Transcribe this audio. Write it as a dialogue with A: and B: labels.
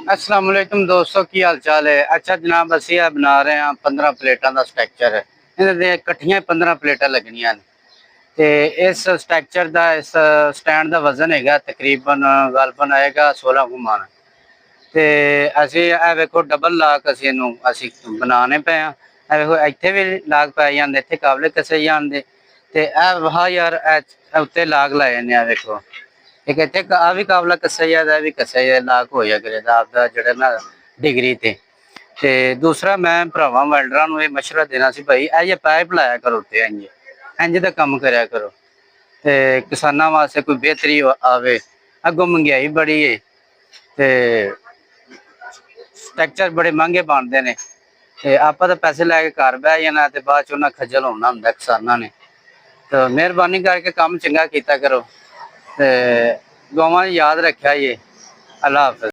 A: अस्सलाम वालेकुम दोस्तों, की हाल चाल है। अच्छा जनाब, असी बना रहे हैं 15 प्लेटा का स्ट्रक्चर है। इन्हें इकट्ठिया 15 प्लेटा लगनिया ने। ते इस स्ट्रक्चर का इस स्टैंड का वजन है तकरीबन गलबन आएगा 16 गुमान। तो असी वेखो डबल लाक असी बनाने पे हाँ। वेखो इतने भी लाग पै जाते, इतने काबले कसे जाते। तो वाह यार उत्ते लाग लाए ने। वेखो एक इतने आ भी काबला कसा जाए, भी कसा जाए, लाक हो जाए करे आपका जड़ा ना डिग्री ते। ते दूसरा मैं भरावां वेल्डरां नूं मशवरा देना सी भाई ये पाइप लाया करो उत्ते इंज इंज दा कम करया करो। ते किसानां वास्ते कोई बेहतरी आवे। अगों महंगाई बड़ी है ते स्ट्रक्चर बड़े महंगे बनते हैं। ते आपां तां पैसे लैके घर बह जाना ते बाद च उन्हां खज्जल होना हुंदा किसानां ने। तो मेहरबानी करके काम चंगा कीता करो ते दुआवां याद रखा जी। अल्लाह हाफिज।